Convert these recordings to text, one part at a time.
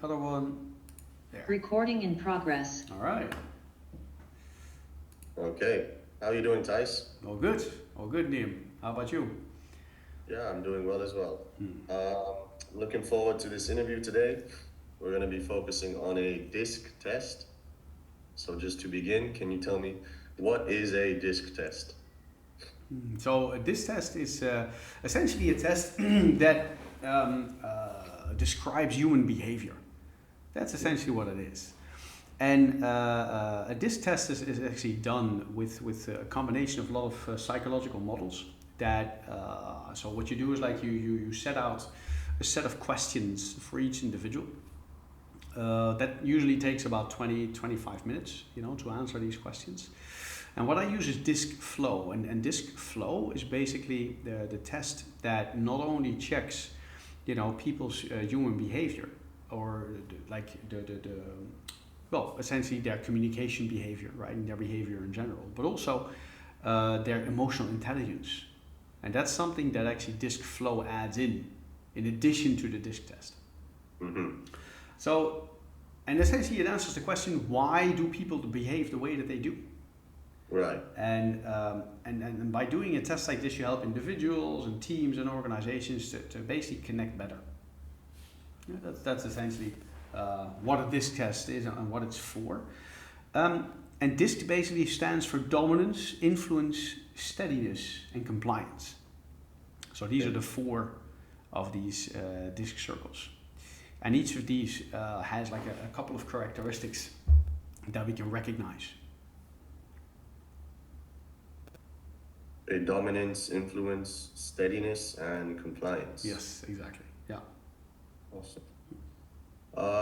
other one. There. Recording in progress. All right. Okay. How are you doing, Thijs? All good. All good, Liam. How about you? Yeah, I'm doing well as well. Looking forward to this interview today. We're going to be focusing on a DISC test. So just to begin, can you tell me what is a DISC test? So this test is essentially a test that describes human behavior. That's essentially what it is. And this test is actually done with a combination of a lot of psychological models. That so what you do is like you set out a set of questions for each individual. That usually takes about 20-25 minutes, to answer these questions. And what I use is DISC Flow, and DISC Flow is basically the test that not only checks, people's human behavior, or essentially their communication behavior, right, and their behavior in general, but also their emotional intelligence. And that's something that actually DISC Flow adds in addition to the DISC test. Mm-hmm. So, and essentially it answers the question, why do people behave the way that they do? Right. And by doing a test like this, you help individuals and teams and organizations to basically connect better. Yeah, that's essentially what a DISC test is and what it's for. And DISC basically stands for dominance, influence, steadiness, and compliance. So these are the four of these DISC circles. And each of these has like a couple of characteristics that we can recognize. A dominance, influence, steadiness, and compliance. Yes, exactly. Yeah. Awesome.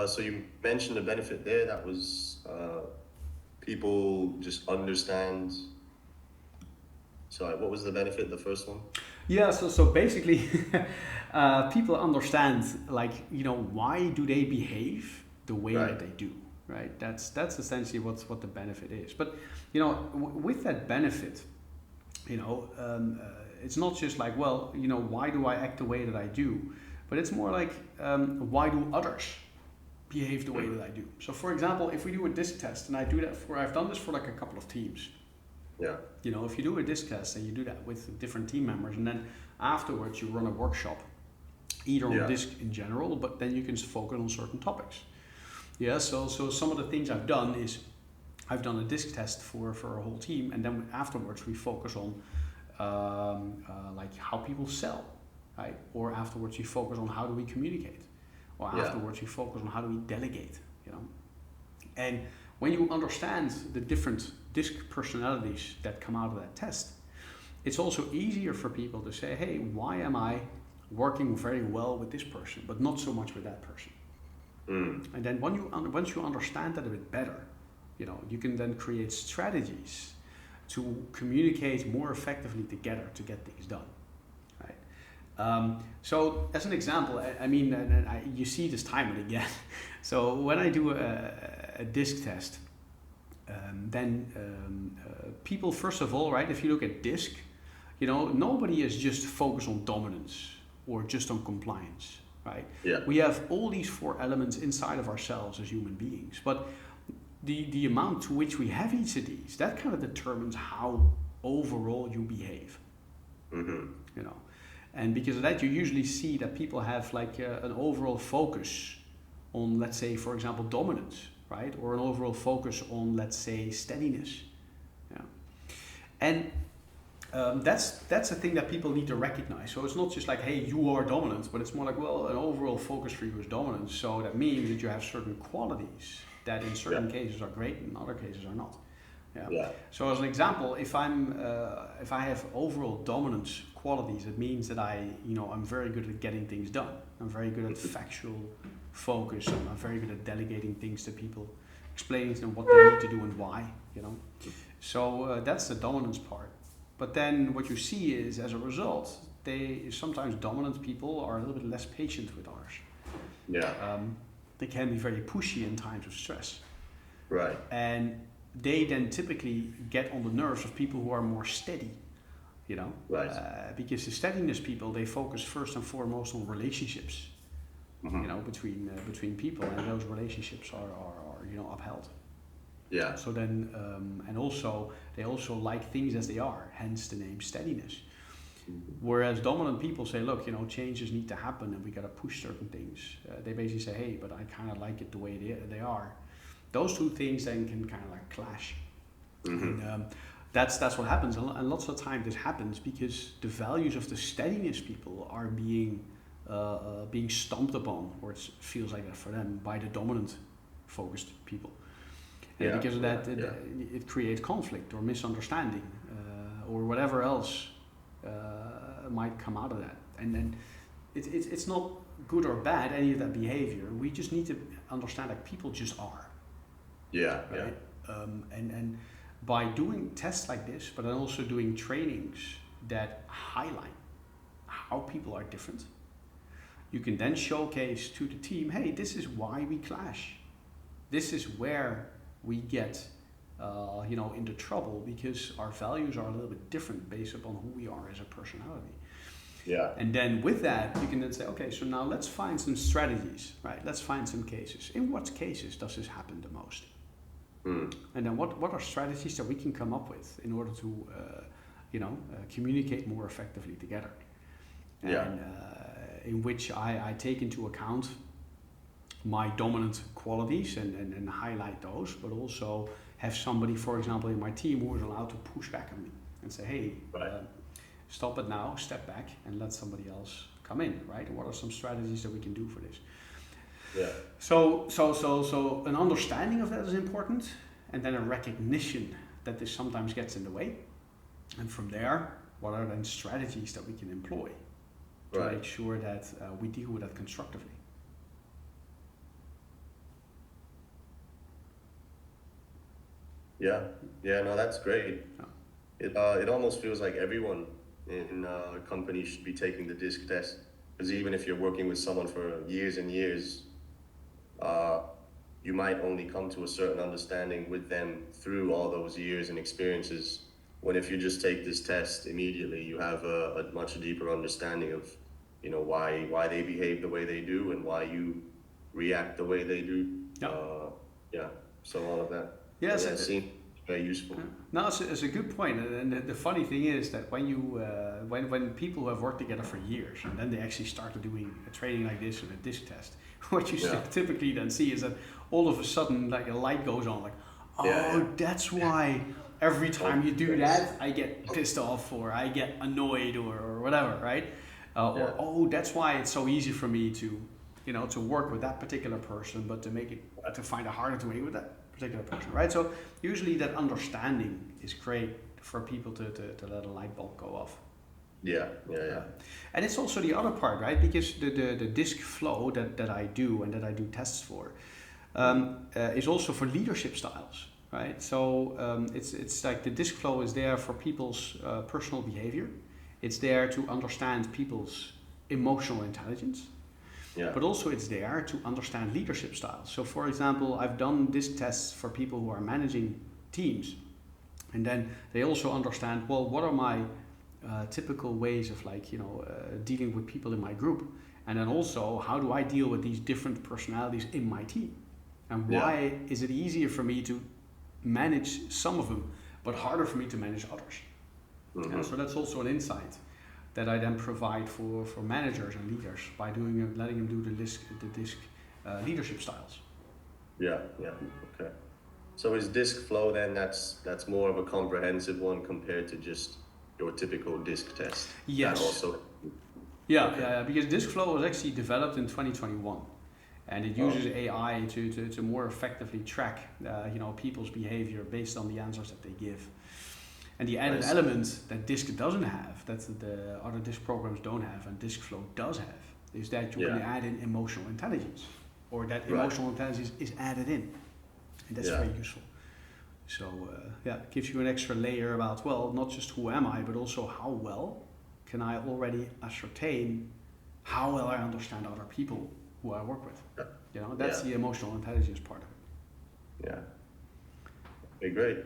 So you mentioned the benefit there. That was people just understand. Sorry, what was the benefit? The first one. Yeah. So basically, people understand, why do they behave the way that they do, right? That's essentially what the benefit is. But with that benefit, it's not just like, why do I act the way that I do? But it's more like, why do others behave the way that I do? So for example, if we do a DISC test, and I've done this for like a couple of teams. Yeah. If you do a DISC test and you do that with different team members, and then afterwards you run a workshop, either on DISC in general, but then you can focus on certain topics. Yeah, so some of the things I've done is, I've done a DISC test for a whole team, and then afterwards we focus on like how people sell, right? Or afterwards we focus on how do we communicate, or afterwards we focus on how do we delegate, And when you understand the different DISC personalities that come out of that test, it's also easier for people to say, hey, why am I working very well with this person, but not so much with that person? And then once you understand that a bit better, you can then create strategies to communicate more effectively together to get things done, right? So as an example, you see this time and again. So when I do a DISC test, then people, first of all, right, if you look at DISC, nobody is just focused on dominance or just on compliance, right? Yeah. We have all these four elements inside of ourselves as human beings, but the amount to which we have each of these, that kind of determines how overall you behave. Mm-hmm. And because of that, you usually see that people have like an overall focus on, let's say, for example, dominance, right? Or an overall focus on, let's say, steadiness. Yeah. And that's a thing that people need to recognize. So it's not just like, hey, you are dominant, but it's more like, well, an overall focus for you is dominance. So that means that you have certain qualities that in certain cases are great and in other cases are not. Yeah. So as an example, if I have overall dominance qualities, it means that I'm very good at getting things done. I'm very good at factual focus. I'm very good at delegating things to people, explaining to them what they need to do and why. So that's the dominance part. But then what you see is, as a result, sometimes dominant people are a little bit less patient with others. Yeah. They can be very pushy in times of stress. Right. And they then typically get on the nerves of people who are more steady, Right. Because the steadiness people, they focus first and foremost on relationships, you know, between people, and those relationships are you know, upheld. Yeah. So then, and also they also like things as they are, hence the name steadiness. Whereas dominant people say, look, you know, changes need to happen and we got to push certain things. They basically say, hey, but I kind of like it the way they are. Those two things then can kind of like clash. And that's what happens. And lots of time this happens because the values of the steadiness people are being stomped upon, or it feels like that for them, by the dominant focused people. And because of that, it creates conflict or misunderstanding or whatever else might come out of that. And then it's not good or bad, any of that behavior. We just need to understand that people just are. Yeah, right? And by doing tests like this, but then also doing trainings that highlight how people are different, you can then showcase to the team, hey, this is why we clash. This is where we get you know, into trouble, because our values are a little bit different based upon who we are as a personality. Yeah. And then with that, you can then say, okay, so now let's find some strategies, right? Let's find some cases. In what cases does this happen the most? And then what are strategies that we can come up with in order to, you know, communicate more effectively together? And in which I take into account my dominant qualities and highlight those, but also have somebody, for example, in my team who is allowed to push back on me and say, hey, stop it now, step back, and let somebody else come in, right? And what are some strategies that we can do for this? Yeah. So an understanding of that is important, and then a recognition that this sometimes gets in the way. And from there, what are then strategies that we can employ to make sure that we deal with that constructively? Yeah, no, that's great. It almost feels like everyone in a company should be taking the DISC test, because even if you're working with someone for years and years, you might only come to a certain understanding with them through all those years and experiences. When if you just take this test immediately, you have a much deeper understanding of, you know, why they behave the way they do and why you react the way they do. So all of that. Yes, it seems very useful. No, it's a good point. And the funny thing is that when you when people who have worked together for years and then they actually start doing a training like this and a DISC test, what you typically then see is that all of a sudden like a light goes on, like, that's why every time you do that I get pissed off or I get annoyed or whatever, right? Or that's why it's so easy for me to, you know, to work with that particular person, but to find it harder to work with that particular person, right? So usually that understanding is great for people to let a light bulb go off. Yeah. And it's also the other part, right? Because the DISC flow that I do and that I do tests for is also for leadership styles, right? So it's like the DISC flow is there for people's personal behavior. It's there to understand people's emotional intelligence. Yeah. But also it's there to understand leadership styles. So for example, I've done DISC tests for people who are managing teams. And then they also understand, well, what are my typical ways of like, you know, dealing with people in my group? And then also, how do I deal with these different personalities in my team? And why is it easier for me to manage some of them, but harder for me to manage others? Mm-hmm. So that's also an insight that I then provide for managers and leaders by letting them do the DISC leadership styles. Yeah. Okay. So is DISC flow then that's more of a comprehensive one compared to just your typical DISC test? Yes. Yeah, because DISC flow was actually developed in 2021, and it uses AI to more effectively track you know, people's behavior based on the answers that they give. And the added element that DISC doesn't have, that the other DISC programs don't have, and DISC flow does have, is that you can add in emotional intelligence, or that emotional intelligence is added in, and that's very useful. So it gives you an extra layer about, well, not just who am I, but also how well can I already ascertain how well I understand other people who I work with. You know, that's the emotional intelligence part of it. Yeah. Okay, great.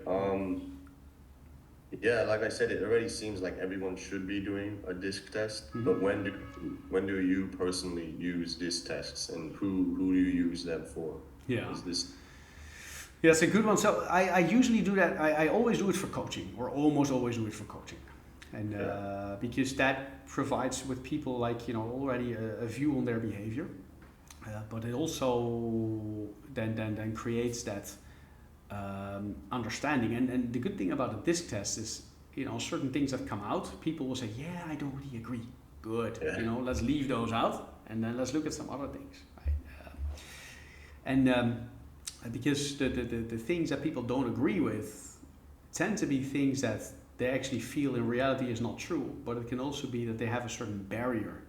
Yeah, like I said, it already seems like everyone should be doing a disc test. Hmm. But when do you personally use disc tests, and who do you use them for? Yeah. Is this Yeah, it's a good one. So I usually do that. I always do it for coaching, or almost always do it for coaching, and yeah, because that provides with people like already a view on their behavior, but it also then creates that understanding. And the good thing about a disc test is certain things that come out, people will say, yeah, I don't really agree. Good, yeah, let's leave those out, and then let's look at some other things, right? And because the things that people don't agree with tend to be things that they actually feel in reality is not true, but it can also be that they have a certain barrier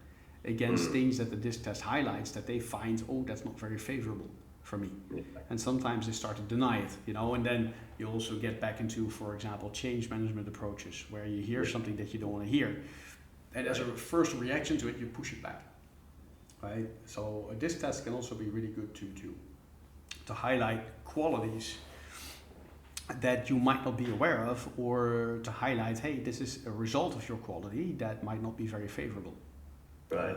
against mm, things that the disc test highlights that they find, oh, that's not very favorable for me. yeah, And sometimes they start to deny it, and then you also get back into, for example, change management approaches where you hear something that you don't want to hear. And as a first reaction to it, you push it back, right? So a disc test can also be really good to highlight qualities that you might not be aware of, or to highlight, hey, this is a result of your quality that might not be very favorable. right,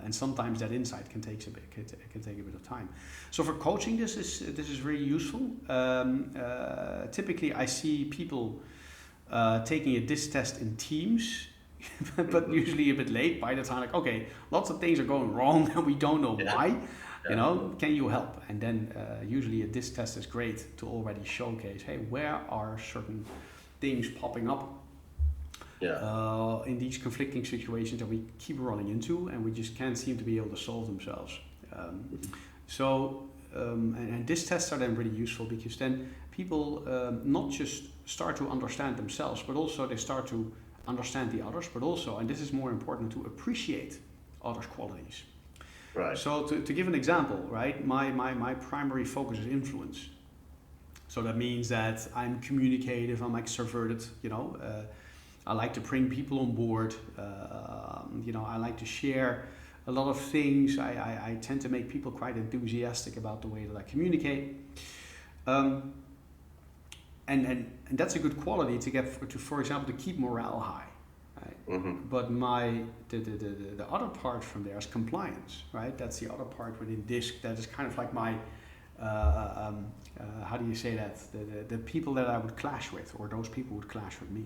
And sometimes that insight can take a bit of time. So for coaching, this is really useful. Typically, I see people taking a disc test in teams, but usually a bit late by the time. Like, okay, lots of things are going wrong, and we don't know yeah, why. yeah, Can you help? And then usually a disc test is great to already showcase, hey, where are certain things popping up yeah, in these conflicting situations that we keep running into, and we just can't seem to be able to solve themselves. And disc tests are then really useful because then people not just start to understand themselves, but also they start to understand the others, but also, and this is more important, to appreciate others' qualities. right, So to give an example, right, my primary focus is influence. So that means that I'm communicative, I'm extroverted, I like to bring people on board, I like to share a lot of things. I tend to make people quite enthusiastic about the way that I communicate. Um, and that's a good quality to get, for example, to keep morale high. Right? mm-hmm, But the other part from there is compliance, right? That's the other part within DISC. That is kind of like my how do you say that? The people that I would clash with, or those people would clash with me.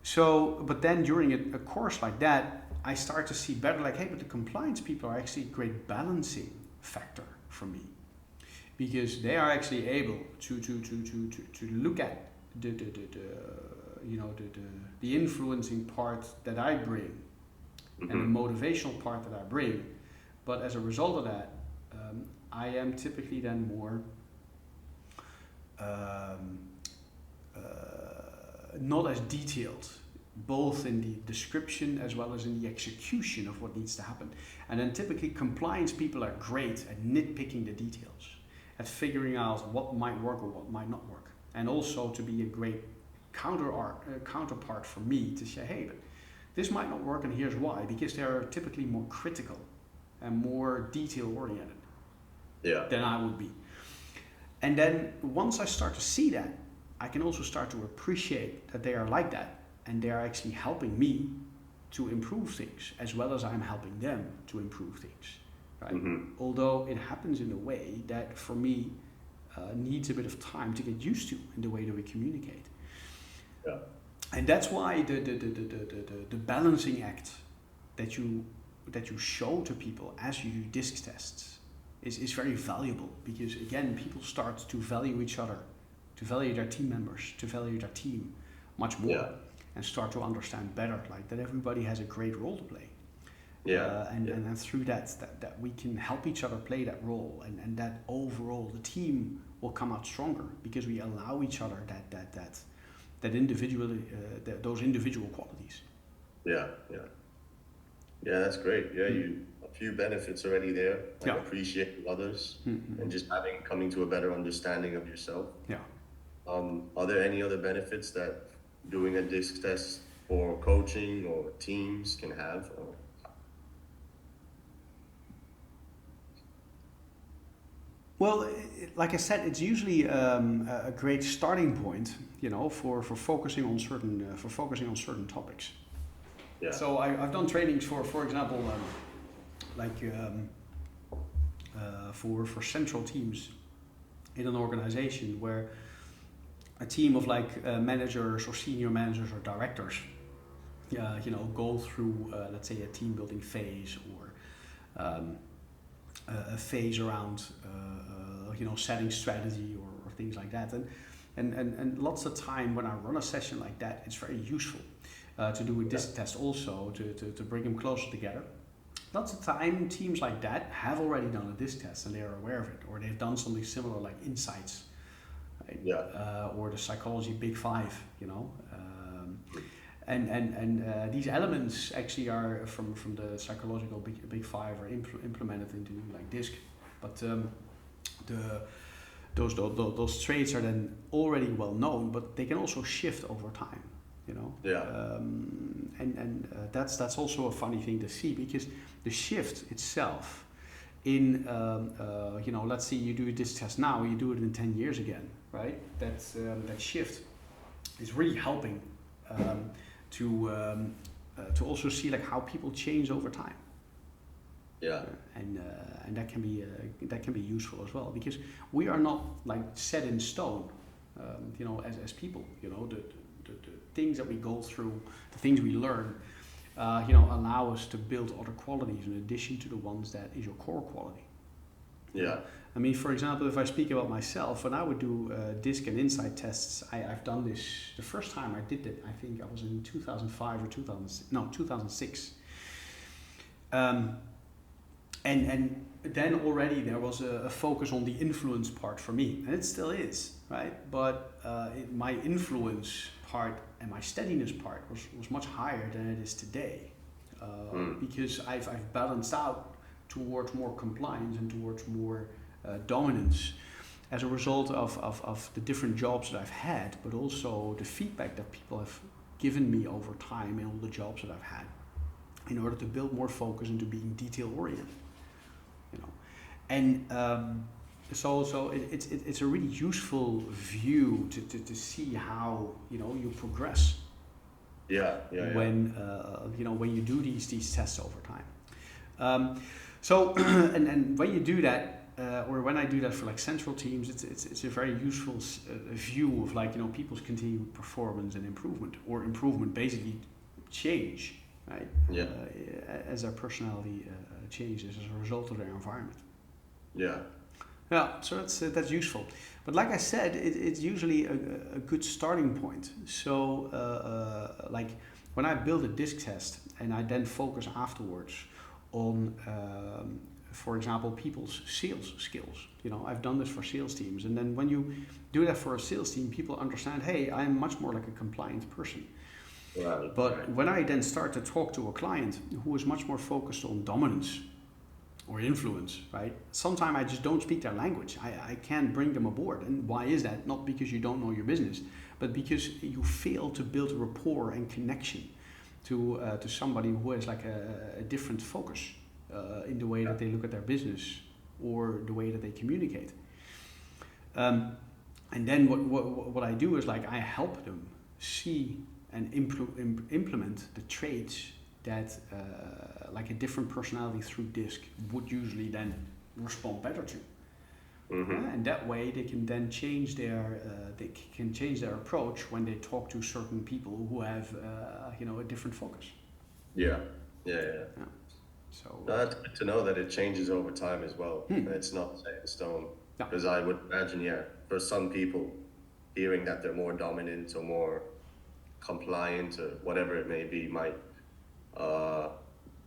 So, but then during a course like that, I start to see better, like, hey, but the compliance people are actually a great balancing factor for me, because they are actually able to look at the influencing part that I bring, and the mm-hmm, motivational part that I bring. But as a result of that, I am typically then more um, not as detailed, both in the description as well as in the execution of what needs to happen. And then typically compliance people are great at nitpicking the details, at figuring out what might work or what might not work, and also to be a great counterpart for me to say, hey, but this might not work and here's why, because they're typically more critical and more detail oriented yeah, than I would be. And then once I start to see that, I can also start to appreciate that they are like that, and they are actually helping me to improve things as well as I'm helping them to improve things, right? mm-hmm, Although it happens in a way that for me needs a bit of time to get used to in the way that we communicate. yeah, And that's why the balancing act that you show to people as you do disc tests is very valuable, because again, people start to value each other, to value their team members, to value their team much more, yeah, and start to understand better, like that everybody has a great role to play. yeah, And, yeah, and and through that we can help each other play that role, and that overall the team will come out stronger because we allow each other that individual those individual qualities. yeah, yeah. Yeah, that's great. Yeah, Mm. you a few benefits already there, like Yeah. appreciating others Mm-hmm. and just coming to a better understanding of yourself. Yeah. Are there any other benefits that doing a disc test for coaching or teams can have? Well, like I said, it's usually a great starting point, for focusing on certain topics. Yeah. So I've done trainings for example, like for central teams in an organization where a team of like managers or senior managers or directors, go through let's say a team building phase or a phase around setting strategy or things like that, and lots of time when I run a session like that, it's very useful to do a disc test also to bring them closer together. Lots of time teams like that have already done a disc test and they are aware of it, or they've done something similar like Insights, right? Or the psychology Big Five, and these elements actually are from the psychological Big Five are implemented into like DISC, but those traits are then already well known, but they can also shift over time, and that's also a funny thing to see, because the shift itself in let's say you do this test now, you do it in 10 years again, right? That shift is really helping to also see like how people change over time. And that can be useful as well, because we are not like set in stone, as people. The things that we go through, the things we learn, allow us to build other qualities in addition to the ones that is your core quality. I mean, for example, if I speak about myself, when I would do DISC and Insight tests, I've done this, the first time I did it, I think I was in 2005 or 2006. And then already there was a focus on the influence part for me, and it still is, right? But my influence part and my steadiness part was much higher than it is today, because I've balanced out towards more compliance and towards more dominance as a result of the different jobs that I've had, but also the feedback that people have given me over time in all the jobs that I've had, in order to build more focus into being detail oriented. And so it's a really useful view to see how you progress. When when you do these tests over time. So and when you do that, or when I do that for like central teams, it's a very useful view of like people's continued performance and improvement, basically change, right? As their personality changes as a result of their environment. So that's useful. But like I said, it's usually a good starting point. So like when I build a DISC test and I then focus afterwards on, for example, people's sales skills. I've done this for sales teams, and then when you do that for a sales team, people understand, hey, I'm much more like a compliant person. But when I then start to talk to a client who is much more focused on dominance or influence, right? Sometimes I just don't speak their language. I can't bring them aboard. And why is that? Not because you don't know your business, but because you fail to build rapport and connection to somebody who has like a different focus in the way that they look at their business or the way that they communicate. And then what I do is like I help them see and implement the traits that like a different personality through DISC would usually then respond better to. And that way they can then change their approach when they talk to certain people who have a different focus. So that's good to know that it changes over time as well. It's not set in stone, because I would imagine for some people, hearing that they're more dominant or more compliant or whatever it may be might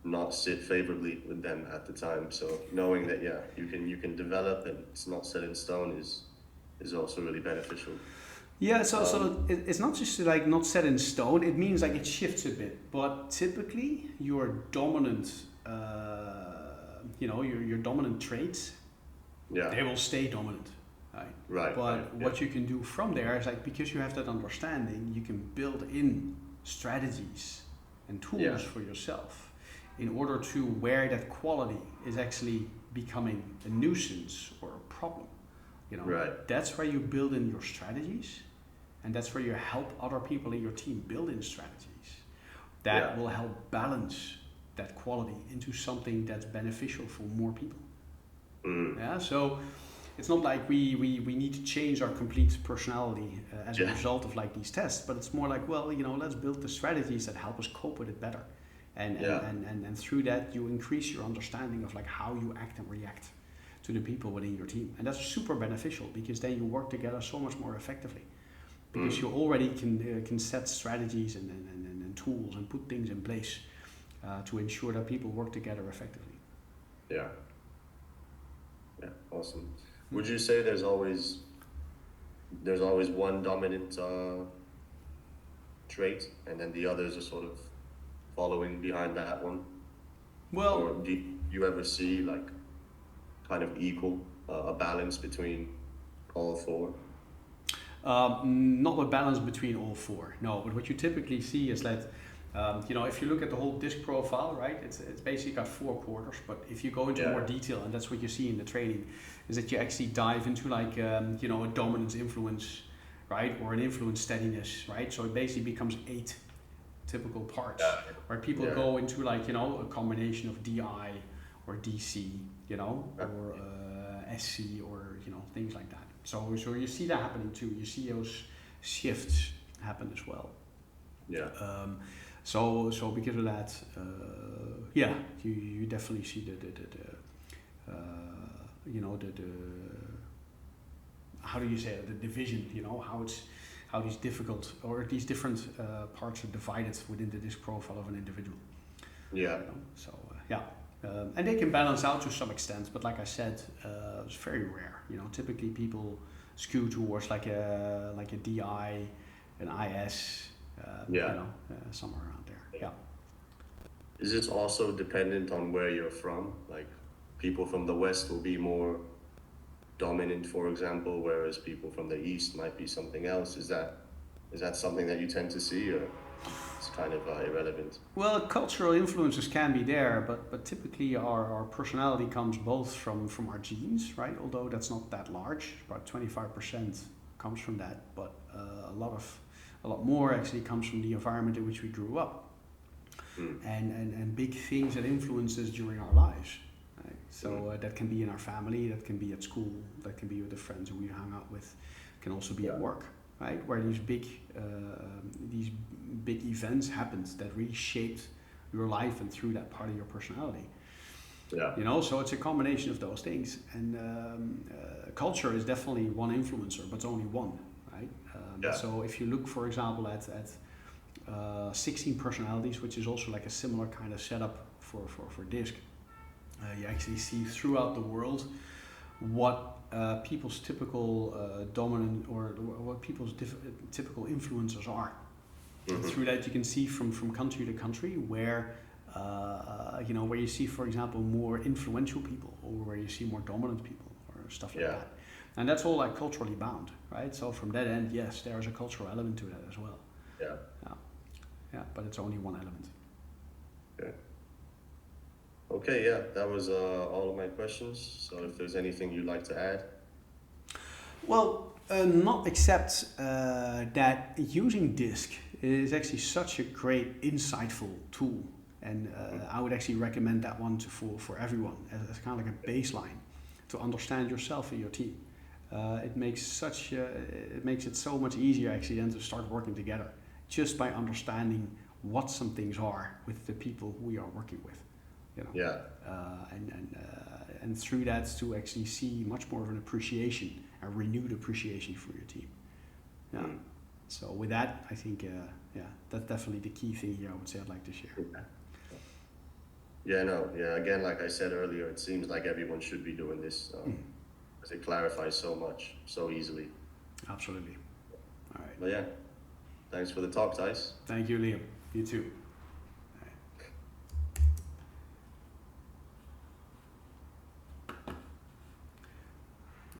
not sit favorably with them at the time. So knowing that you can develop and it's not set in stone is also really beneficial. So it's not just like not set in stone. It means like it shifts a bit, but typically your dominant your dominant traits, they will stay dominant, right? But what you can do from there is like, because you have that understanding, you can build in strategies and tools for yourself in order to where that quality is actually becoming a nuisance or a problem. You know, Right. that's where you build in your strategies, and that's where you help other people in your team build in strategies that Yeah. will help balance that quality into something that's beneficial for more people. Mm. Yeah, so it's not like we need to change our complete personality as a Yeah. result of like these tests, but it's more like, well, you know, let's build the strategies that help us cope with it better. Yeah. And through that you increase your understanding of like how you act and react to the people within your team. And that's super beneficial because then you work together so much more effectively. Because you already can set strategies and tools and put things in place to ensure that people work together effectively. Yeah. Yeah. Awesome. Would you say there's always one dominant trait, and then the others are sort of following behind that one? Well, Or do you ever see like kind of equal a balance between all four? not a balance between all four, no. But what you typically see is that, you know, if you look at the whole disc profile, right, it's basically got 4 quarters. But if you go into Yeah. more detail, and that's what you see in the training, is that you actually dive into like, you know, a dominance influence, right, or an influence steadiness, right. So it basically becomes 8 typical parts, Yeah. where people Yeah. go into like, you know, a combination of DI or DC, you know, or SC, or you know, things like that. So you see that happening too. You see those shifts happen as well. Yeah. So because of that, yeah, you definitely see the you know, the how do you say it, the division, you know, how these difficult or these different parts are divided within the disc profile of an individual. Yeah. You know? So yeah, and they can balance out to some extent, but like I said, it's very rare. You know, typically people skew towards like a DI, an IS, Yeah. you know, somewhere around there. Yeah. Is this also dependent on where you're from? Like people from the West will be more dominant, for example, whereas people from the East might be something else. Is that something that you tend to see, or it's kind of irrelevant? Well, cultural influences can be there, but typically our personality comes both from our genes, right? Although that's not that large, about 25% comes from that, but a lot more actually comes from the environment in which we grew up, and big things that influence us during our lives. Right? So that can be in our family, that can be at school, that can be with the friends who we hang out with, can also be at work. Right, where these big events happened that really shaped your life and through that part of your personality. Yeah. You know, so it's a combination of those things, and culture is definitely one influencer, but it's only one, right? Yeah. So if you look, for example, at 16 personalities, which is also like a similar kind of setup for DISC, you actually see throughout the world what people's typical dominant or what people's typical influencers are. And through that you can see from country to country where you know, where you see, for example, more influential people, or where you see more dominant people, or stuff like that. And that's all like culturally bound, right? So from that end, yes, there is a cultural element to that as well. Yeah. Yeah, but it's only one element. Okay, yeah, that was all of my questions. So if there's anything you'd like to add. Well, not except that using DISC is actually such a great, insightful tool, and I would actually recommend that one for everyone as kind of like a baseline to understand yourself and your team. It makes it so much easier actually then to start working together, just by understanding what some things are with the people we are working with. You know? Yeah. And through that to actually see much more of an appreciation, a renewed appreciation for your team. Yeah. So with that, I think that's definitely the key thing here. I would say I'd like to share. Yeah. No. Yeah. Again, like I said earlier, it seems like everyone should be doing this because it clarifies so much so easily. Absolutely. All right. But yeah, thanks for the talk, Thijs. Thank you, Liam. You too.